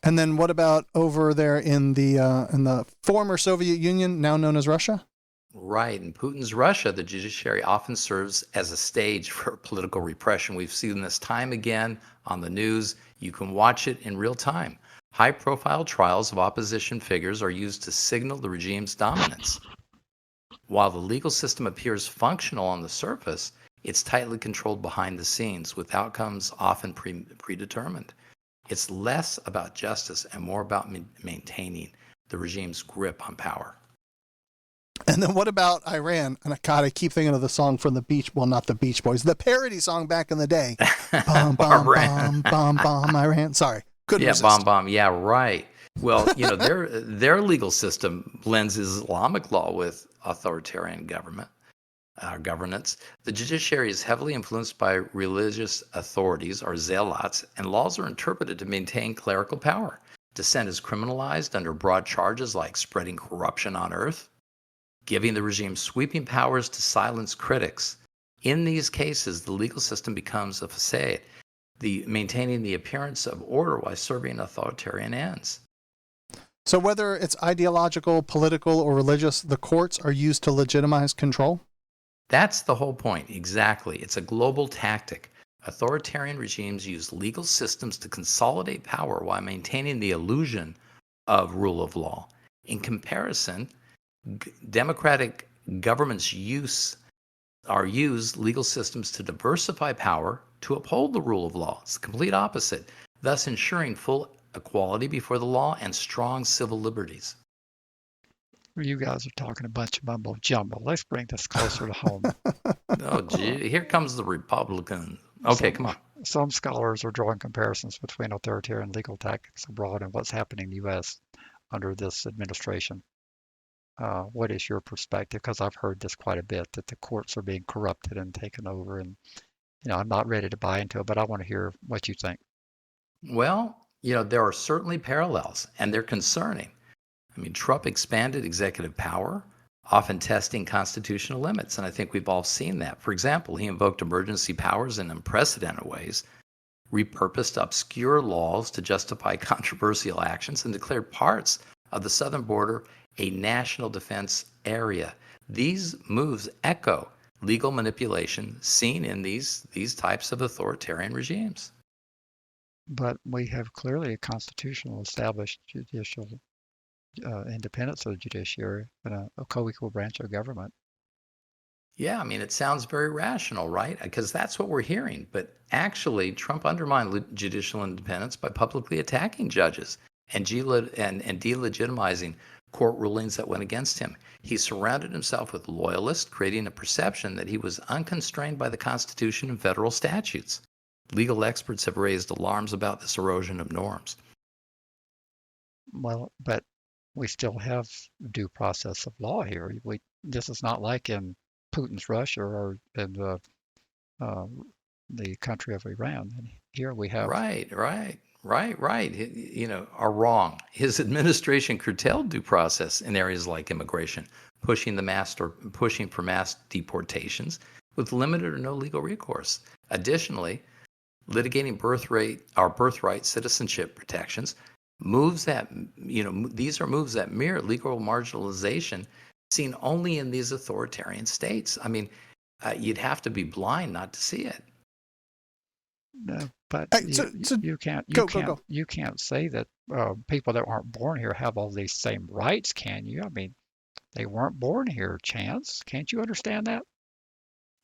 And then what about over there in the former Soviet Union, now known as Russia? Right. In Putin's Russia, the judiciary often serves as a stage for political repression. We've seen this time again on the news. You can watch it in real time. High-profile trials of opposition figures are used to signal the regime's dominance. While the legal system appears functional on the surface, it's tightly controlled behind the scenes, with outcomes often predetermined. It's less about justice and more about maintaining the regime's grip on power. And then what about Iran? And I keep thinking of the song from not the Beach Boys, the parody song back in the day. Bomb, bomb, bomb, bomb, bomb, Iran. Sorry, couldn't resist. Bomb, bomb. Yeah, right. Well, their legal system blends Islamic law with authoritarian governance. The judiciary is heavily influenced by religious authorities or zealots, and laws are interpreted to maintain clerical power. Dissent is criminalized under broad charges like spreading corruption on earth, giving the regime sweeping powers to silence critics. In these cases, the legal system becomes a facade, maintaining the appearance of order while serving authoritarian ends. So whether it's ideological, political, or religious, the courts are used to legitimize control? That's the whole point, exactly. It's a global tactic. Authoritarian regimes use legal systems to consolidate power while maintaining the illusion of rule of law. In comparison, democratic governments use legal systems to diversify power to uphold the rule of law. It's the complete opposite, thus ensuring full equality before the law and strong civil liberties. You guys are talking a bunch of mumbo jumbo. Let's bring this closer to home. Oh, gee, here comes the Republican. Okay, come on. Some scholars are drawing comparisons between authoritarian legal tactics abroad and what's happening in the U.S. under this administration. What is your perspective? Because I've heard this quite a bit, that the courts are being corrupted and taken over. And, I'm not ready to buy into it, but I want to hear what you think. Well, there are certainly parallels, and they're concerning. Trump expanded executive power, often testing constitutional limits, and I think we've all seen that. For example, he invoked emergency powers in unprecedented ways, repurposed obscure laws to justify controversial actions, and declared parts of the southern border a national defense area. These moves echo legal manipulation seen in these types of authoritarian regimes. But we have clearly a constitutional established judicial independence of the judiciary and a co-equal branch of government. Yeah, it sounds very rational, right? Because that's what we're hearing. But actually, Trump undermined judicial independence by publicly attacking judges and delegitimizing court rulings that went against him. He surrounded himself with loyalists, creating a perception that he was unconstrained by the Constitution and federal statutes. Legal experts have raised alarms about this erosion of norms. Well, but we still have due process of law here. This is not like in Putin's Russia or in the country of Iran. And here we have Right. Are wrong. His administration curtailed due process in areas like immigration, pushing for mass deportations with limited or no legal recourse. Additionally, litigating birthright citizenship protections these are moves that mirror legal marginalization seen only in these authoritarian states. I mean, you'd have to be blind not to see it. no, but So you can't go. you can't say that people that aren't born here have all these same rights, can you? I mean, they weren't born here, Chance. Can't you understand that?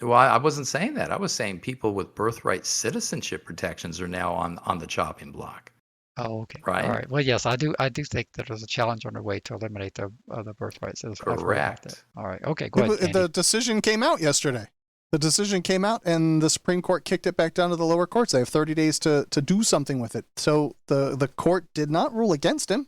Well, I wasn't saying that. I was saying people with birthright citizenship protections are now on the chopping block, Oh, okay. All right? right. Well, yes, I do think that there's a challenge underway to eliminate the birthright citizenship. I've heard about that. Correct. All right. Okay, go ahead, Candy. The decision came out yesterday. The decision came out, and the Supreme Court kicked it back down to the lower courts. They have 30 days to do something with it. So the court did not rule against him.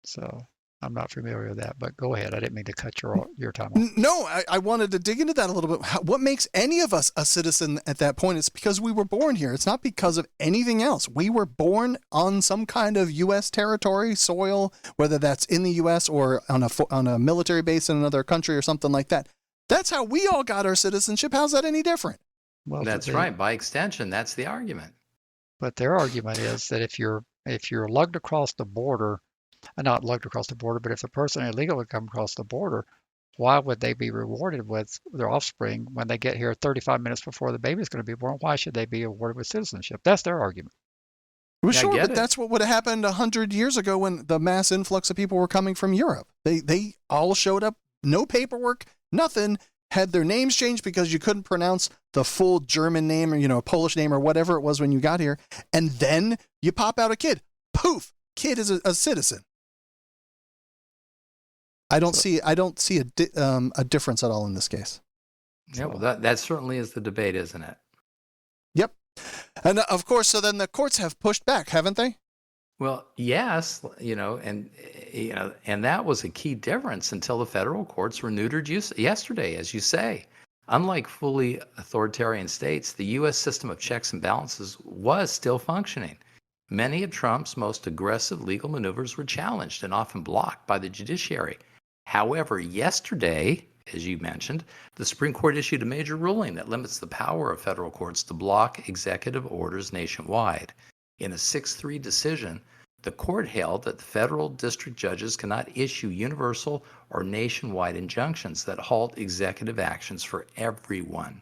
So I'm not familiar with that, but go ahead. I didn't mean to cut your time off. No, I wanted to dig into that a little bit. What makes any of us a citizen at that point? It's because we were born here. It's not because of anything else. We were born on some kind of U.S. territory, soil, whether that's in the U.S. or on a military base in another country or something like that. That's how we all got our citizenship. How's that any different? Well, That's right. By extension, that's the argument. But their argument is that if you're lugged across the border, not lugged across the border, but if the person illegally come across the border, why would they be rewarded with their offspring when they get here 35 minutes before the baby is going to be born? Why should they be awarded with citizenship? That's their argument. Well, Yeah, I sure, get but it. that's what would have happened 100 years ago when the mass influx of people were coming from Europe. They all showed up, no paperwork, nothing, had their names changed because you couldn't pronounce the full German name or, Polish name or whatever it was when you got here. And then you pop out a kid. Poof, kid is a citizen. I don't see a difference at all in this case. Yeah, well, that certainly is the debate, isn't it? Yep. And of course, so then the courts have pushed back, haven't they? Well, yes, and that was a key difference until the federal courts were neutered yesterday, as you say. Unlike fully authoritarian states, the U.S. system of checks and balances was still functioning. Many of Trump's most aggressive legal maneuvers were challenged and often blocked by the judiciary. However, yesterday, as you mentioned, the Supreme Court issued a major ruling that limits the power of federal courts to block executive orders nationwide. In a 6-3 decision, the court held that the federal district judges cannot issue universal or nationwide injunctions that halt executive actions for everyone,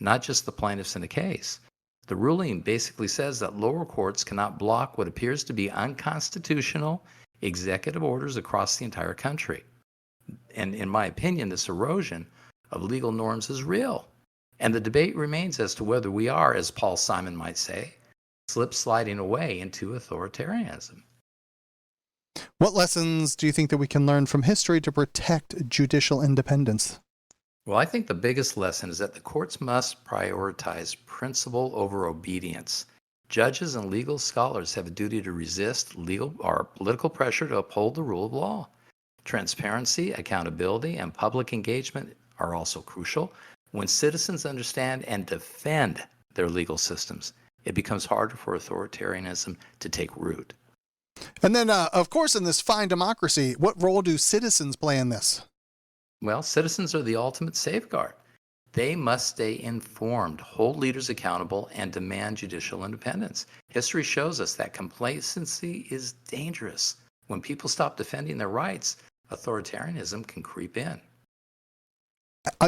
not just the plaintiffs in a case. The ruling basically says that lower courts cannot block what appears to be unconstitutional executive orders across the entire country. And in my opinion, this erosion of legal norms is real. And the debate remains as to whether we are, as Paul Simon might say, sliding away into authoritarianism. What lessons do you think that we can learn from history to protect judicial independence? Well, I think the biggest lesson is that the courts must prioritize principle over obedience. Judges and legal scholars have a duty to resist legal or political pressure to uphold the rule of law. Transparency, accountability, and public engagement are also crucial. When citizens understand and defend their legal systems, it becomes harder for authoritarianism to take root. And then, of course, in this fine democracy, what role do citizens play in this? Well, citizens are the ultimate safeguard. They must stay informed, hold leaders accountable, and demand judicial independence. History shows us that complacency is dangerous. When people stop defending their rights, authoritarianism can creep in.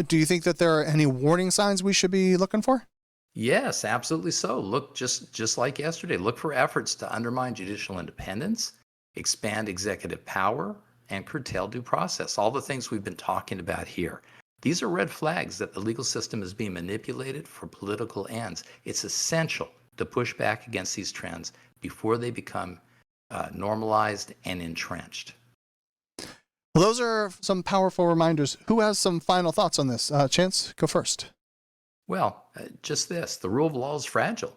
Do you think that there are any warning signs we should be looking for? Yes, absolutely so. Look, just like yesterday, look for efforts to undermine judicial independence, expand executive power, and curtail due process. All the things we've been talking about here. These are red flags that the legal system is being manipulated for political ends. It's essential to push back against these trends before they become normalized and entrenched. Well, those are some powerful reminders. Who has some final thoughts on this? Chance, go first. Well, just this. The rule of law is fragile.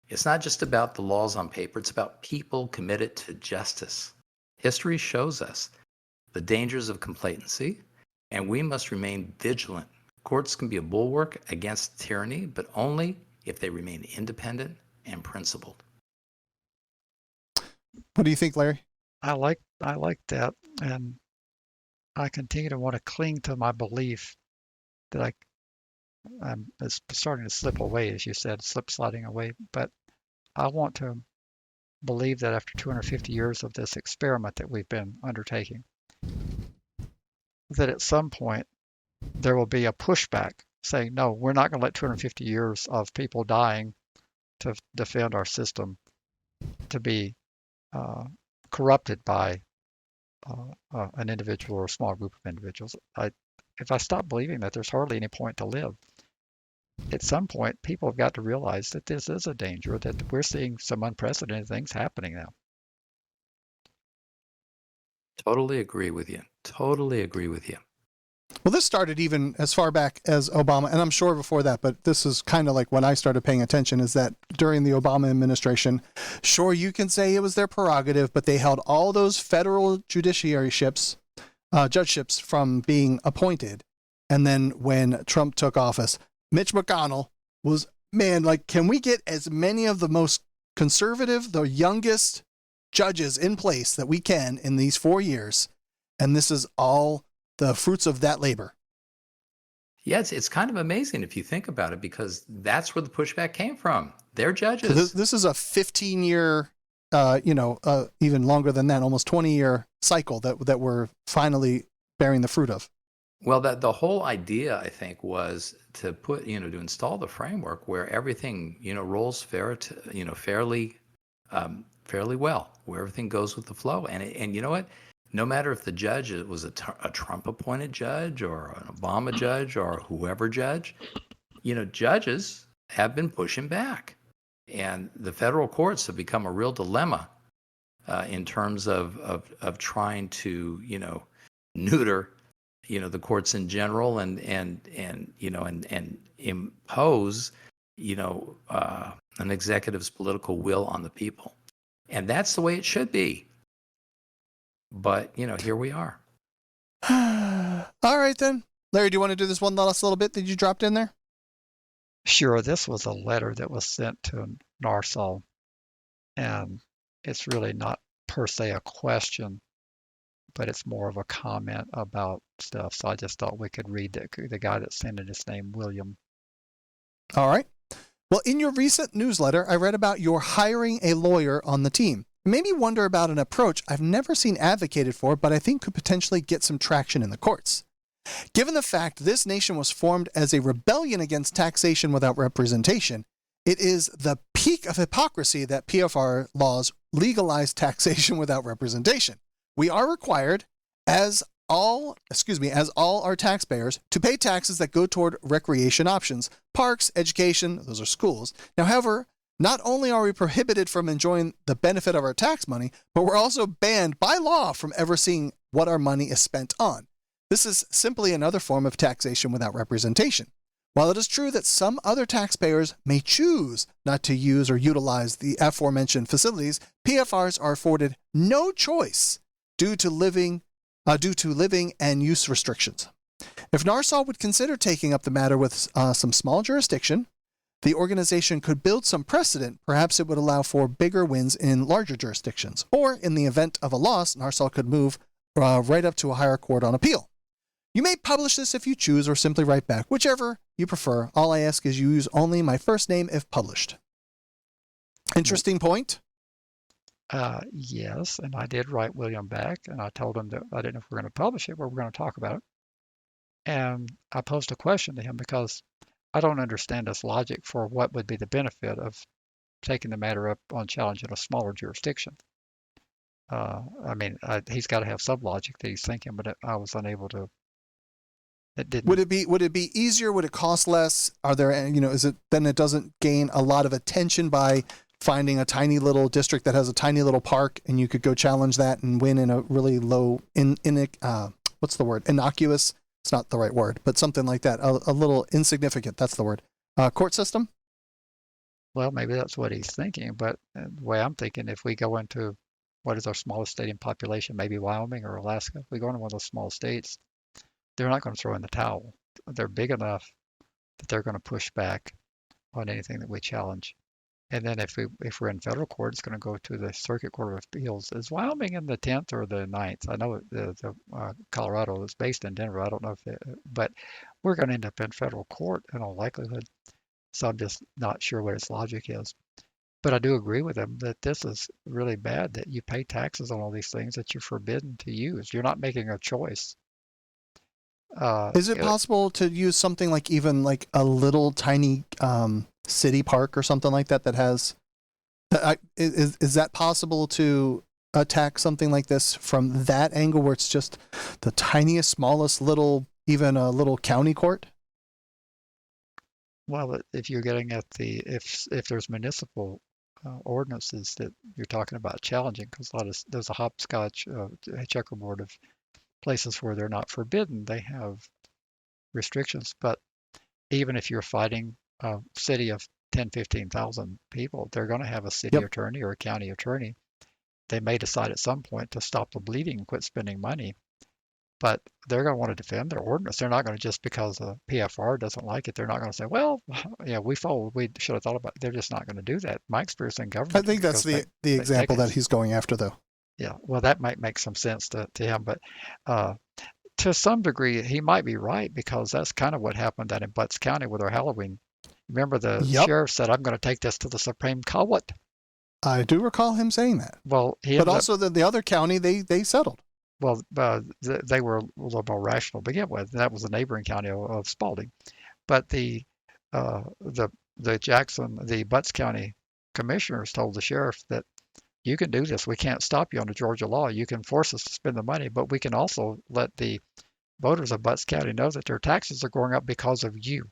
It's not just about the laws on paper. It's about people committed to justice. History shows us the dangers of complacency and we must remain vigilant. Courts can be a bulwark against tyranny, but only if they remain independent and principled. What do you think, Larry? I like that, and I continue to want to cling to my belief that it's starting to slip away, as you said, sliding away. But I want to believe that after 250 years of this experiment that we've been undertaking, that at some point there will be a pushback saying, no, we're not going to let 250 years of people dying to defend our system to be corrupted by an individual or a small group of individuals. If I stop believing that, there's hardly any point to live. At some point, people have got to realize that this is a danger, that we're seeing some unprecedented things happening now. Totally agree with you. Totally agree with you. Well, this started even as far back as Obama, and I'm sure before that, but this is kind of like when I started paying attention, is that during the Obama administration, sure, you can say it was their prerogative, but they held all those federal judgeships from being appointed. And then when Trump took office, Mitch McConnell was, man, like, can we get as many of the most conservative, the youngest judges in place that we can in these 4 years? And this is all the fruits of that labor. Yeah, it's kind of amazing if you think about it, because that's where the pushback came from. They're judges. So this is a 15-year, even longer than that, almost 20-year cycle that we're finally bearing the fruit of. Well, the whole idea, I think, was to put, to install the framework where everything, rolls fairly well, where everything goes with the flow. And you know what? No matter if the judge was a Trump-appointed judge or an Obama judge or whoever judge, judges have been pushing back. And the federal courts have become a real dilemma in terms of trying to, neuter, the courts in general and impose, an executive's political will on the people. And that's the way it should be. But, here we are. All right, then. Larry, do you want to do this one last little bit that you dropped in there? Sure. This was a letter that was sent to NARSOL, and it's really not per se a question, but it's more of a comment about stuff. So I just thought we could read the guy that sent it, his name, William. All right. Well, in your recent newsletter, I read about your hiring a lawyer on the team. It made me wonder about an approach I've never seen advocated for, but I think could potentially get some traction in the courts. Given the fact this nation was formed as a rebellion against taxation without representation, it is the peak of hypocrisy that PFR laws legalize taxation without representation. We are required, as all our taxpayers, to pay taxes that go toward recreation options, parks, education, those are schools. Now, however, not only are we prohibited from enjoying the benefit of our tax money, but we're also banned by law from ever seeing what our money is spent on. This is simply another form of taxation without representation. While it is true that some other taxpayers may choose not to use or utilize the aforementioned facilities, PFRs are afforded no choice due to living and use restrictions. If NARSOL would consider taking up the matter with some small jurisdiction, the organization could build some precedent. Perhaps it would allow for bigger wins in larger jurisdictions. Or, in the event of a loss, NARSOL could move right up to a higher court on appeal. You may publish this if you choose, or simply write back, whichever you prefer. All I ask is you use only my first name if published. Interesting point. Yes, and I did write William back, and I told him that I didn't know if we were going to publish it, but we're going to talk about it. And I posed a question to him because I don't understand his logic for what would be the benefit of taking the matter up on challenge in a smaller jurisdiction. He's got to have some logic that he's thinking, but I was unable to. It didn't. Would it be easier? Would it cost less? Are there, is it then it doesn't gain a lot of attention by finding a tiny little district that has a tiny little park, and you could go challenge that and win in a really low, what's the word? Innocuous. It's not the right word, but something like that. A little insignificant. That's the word. Court system. Well, maybe that's what he's thinking, but the way I'm thinking, if we go into what is our smallest state in population, maybe Wyoming or Alaska, if we go into one of those small states, they're not going to throw in the towel. They're big enough that they're going to push back on anything that we challenge. And then if we're in federal court, it's going to go to the Circuit Court of Appeals. Is Wyoming in the 10th or the 9th? I know the Colorado is based in Denver. I don't know if but we're going to end up in federal court in all likelihood. So I'm just not sure what its logic is. But I do agree with him that this is really bad that you pay taxes on all these things that you're forbidden to use. You're not making a choice. Is it possible to use something like even like a little tiny city park or something like that that has is that possible to attack something like this from that angle where it's just the tiniest, smallest little, even a little county court? Well, if you're getting at if there's municipal ordinances that you're talking about challenging, because there's a hopscotch, a checkerboard of places where they're not forbidden, they have restrictions. But even if you're fighting a city of 10, 15,000 people, they're going to have a city attorney or a county attorney. They may decide at some point to stop the bleeding and quit spending money, but they're going to want to defend their ordinance. They're not going to, just because the PFR doesn't like it, they're not going to say, well, yeah, we should have thought about it. They're just not going to do that. My experience in government. I think that's the example that he's going after, though. Yeah, well, that might make some sense to him, but to some degree, he might be right, because that's kind of what happened down in Butts County with our Halloween. Remember, the sheriff said, I'm going to take this to the Supreme Court. I do recall him saying that. Well, but also the other county, they settled. Well, they were a little more rational to begin with. That was the neighboring county of Spalding. But the Butts County commissioners told the sheriff that you can do this. We can't stop you under Georgia law. You can force us to spend the money, but we can also let the voters of Butts County know that their taxes are going up because of you.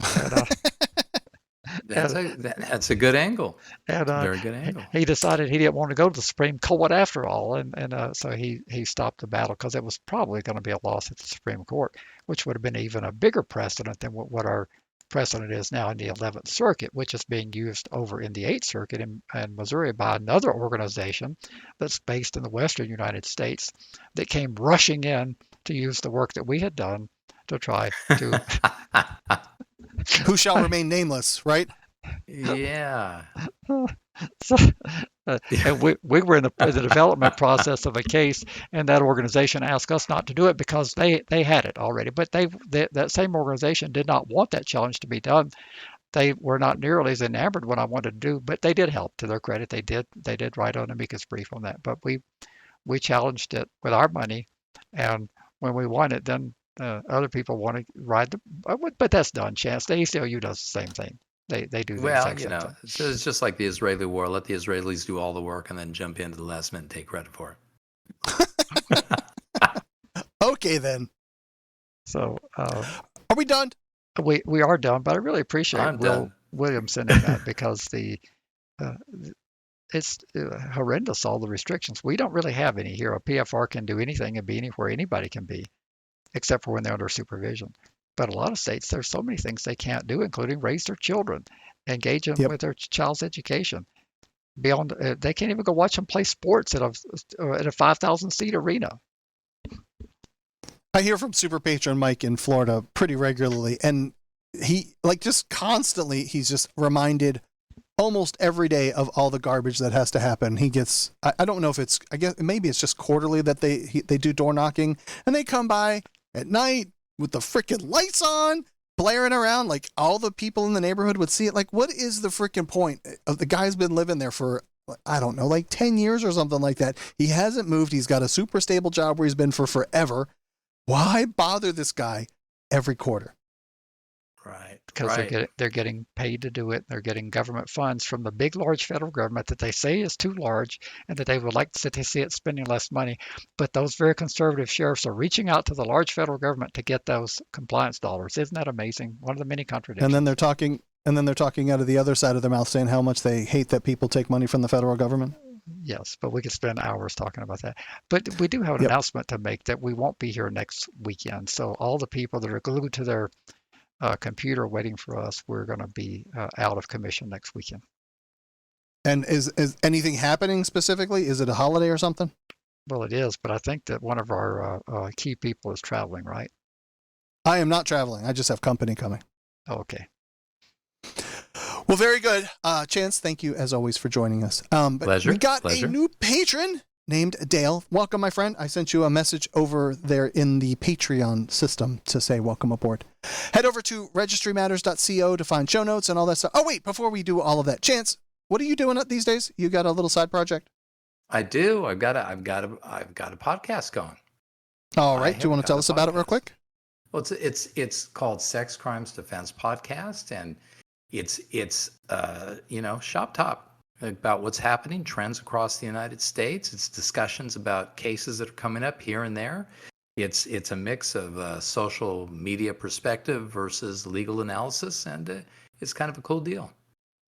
And, that's a good angle. And, very good angle. He decided he didn't want to go to the Supreme Court after all, and so he stopped the battle, because it was probably going to be a loss at the Supreme Court, which would have been even a bigger precedent than what our precedent is now in the 11th Circuit, which is being used over in the 8th Circuit in Missouri by another organization that's based in the western United States that came rushing in to use the work that we had done to try to... Who shall remain nameless, right? Yeah. So, and we were in the development process of a case, and that organization asked us not to do it because they had it already. But that same organization did not want that challenge to be done. They were not nearly as enamored what I wanted to do, but they did help. To their credit, they did write an amicus brief on that. But we challenged it with our money, and when we won it, then other people want to ride but that's done. Chance, the ACLU does the same thing. They do the exact same thing. It's just like the Israeli war. Let the Israelis do all the work and then jump into the last minute and take credit for it. Okay, then. So are we done? We are done, but I really appreciate William sending that, because it's horrendous, all the restrictions. We don't really have any here. A PFR can do anything and be anywhere anybody can be, except for when they're under supervision. But a lot of states, there's so many things they can't do, including raise their children, engage them with their child's education. Beyond, they can't even go watch them play sports at a 5,000 seat arena. I hear from Super Patron Mike in Florida pretty regularly, and he just constantly, he's just reminded almost every day of all the garbage that has to happen. He gets, I don't know if it's, I guess maybe it's just quarterly that they do door knocking, and they come by at night with the freaking lights on, blaring around, like all the people in the neighborhood would see it. Like, what is the freaking point of the guy's been living there for, I don't know, like 10 years or something like that. He hasn't moved. He's got a super stable job where he's been for forever. Why bother this guy every quarter? Right. Because they're getting paid to do it. They're getting government funds from the big, large federal government that they say is too large, and that they would like to see it spending less money. But those very conservative sheriffs are reaching out to the large federal government to get those compliance dollars. Isn't that amazing? One of the many contradictions. And then they're talking out of the other side of their mouth, saying how much they hate that people take money from the federal government. Yes, but we could spend hours talking about that. But we do have an announcement to make that we won't be here next weekend. So all the people that are glued to their computer waiting for us, we're going to be out of commission next weekend. And is anything happening specifically? Is it a holiday or something? Well, it is, but I think that one of our key people is traveling, right? I am not traveling. I just have company coming. Oh, okay. Well, very good. Chance, thank you as always for joining us. But Pleasure. We got Pleasure. a new patron named Dale. Welcome, my friend. I sent you a message over there in the Patreon system to say welcome aboard. Head over to registrymatters.co to find show notes and all that stuff. Oh, wait, before we do all of that, Chance, what are you doing these days? You got a little side project? I do. I've got a podcast going. All right. Do you want to tell us about it real quick? Well, it's called Sex Crimes Defense Podcast, and it's shop top about what's happening, trends across the United States. It's discussions about cases that are coming up here and there. It's a mix of social media perspective versus legal analysis, and it's kind of a cool deal.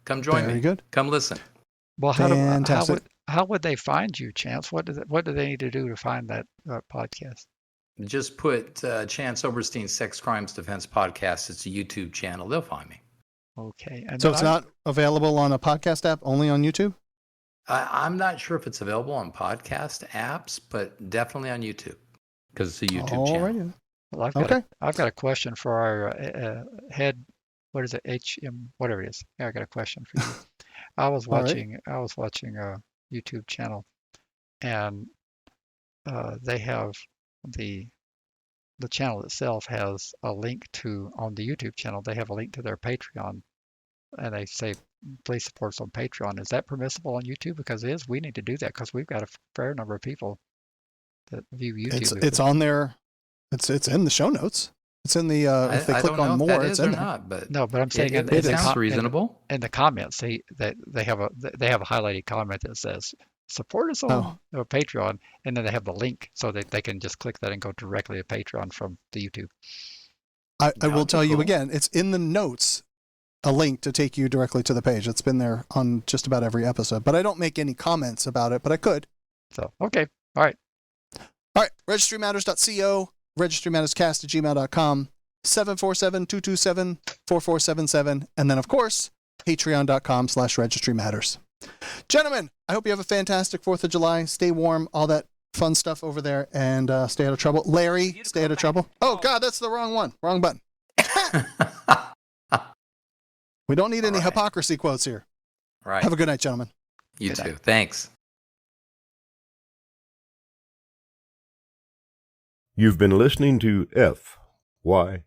Come join me. Very good. Come listen. Well, Fantastic. how would they find you, Chance? What do they need to do to find that podcast? Just put Chance Oberstein's Sex Crimes Defense Podcast. It's a YouTube channel. They'll find me. Okay. And So it's not available on a podcast app, only on YouTube? I'm not sure if it's available on podcast apps, but definitely on YouTube because it's a YouTube channel. Well, I've got a question for our head. What is it? HM, whatever it is. Yeah, I got a question for you. I was watching a YouTube channel, and they have the channel itself has a link to, on the YouTube channel, they have a link to their Patreon, and they say, please support us on Patreon. Is that permissible on YouTube? Because it is. We need to do that because we've got a fair number of people that view YouTube. It's on there. It's in the show notes. It's in the if they click on more, it's in there. Not, but no, but I'm saying it sounds reasonable. In the comments, they have a highlighted comment that says support us on Patreon, and then they have the link so that they can just click that and go directly to Patreon from the YouTube. I will tell you again, it's in the notes, a link to take you directly to the page. It's been there on just about every episode, but I don't make any comments about it, but I could. So, okay. All right. Registrymatters.co, registrymatterscast@gmail.com, 747-227-4477, and then, of course, patreon.com/registrymatters. Gentlemen, I hope you have a fantastic 4th of July. Stay warm, all that fun stuff over there, and stay out of trouble. Larry, stay out of trouble. Oh, God, that's the wrong one. Wrong button. We don't need any hypocrisy quotes here. Right. Have a good night, gentlemen. You too. Thanks. You've been listening to FYP.